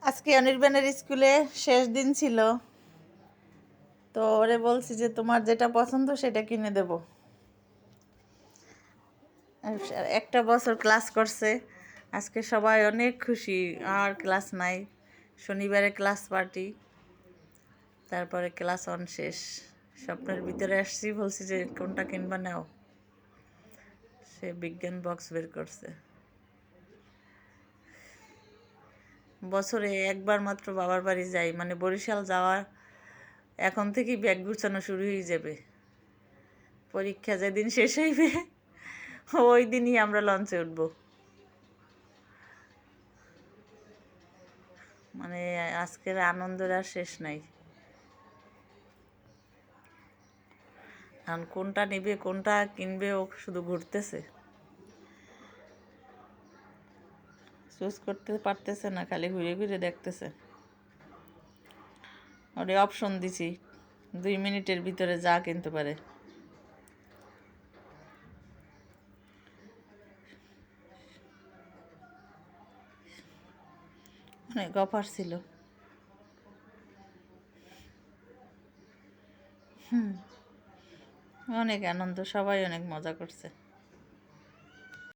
আজকে অনির্বাণের স্কুলে শেষ দিন ছিল, তো ওরে বলছি যে তোমার যেটা পছন্দ সেটা কিনে দেব। একটা বছর ক্লাস করছে, আজকে সবাই অনেক খুশি। আর ক্লাস নাই, শনিবারে ক্লাস পার্টি, তারপরে ক্লাস অন শেষ। স্বপ্নের ভিতরে আসছি, বলছি যে কোনটা কিনবা নাও। সে বিজ্ঞান বক্স বের করছে। বছরে একবার মাত্র বাবার বাড়ি যাই, মানে বরিশাল যাওয়ার এখন থেকেই ব্যাগ গুছানো শুরু হয়ে যাবে। পরীক্ষা যেদিন শেষ হইবে ওই দিনই আমরা লঞ্চে উঠব। মানে আজকের আনন্দের আর শেষ নাই। এখন কোনটা নেবে, কোনটা কিনবে, ও শুধু ঘুরতেছে, চুজ করতে পারতেছে না, খালি ঘুরে ঘুরে দেখতেছে। ওরে অপশন দিছি 2 মিনিটের ভিতরে যা কিনতে পারে। অনেক অফার ছিল। অনেক আনন্দ, সবাই অনেক মজা করছে।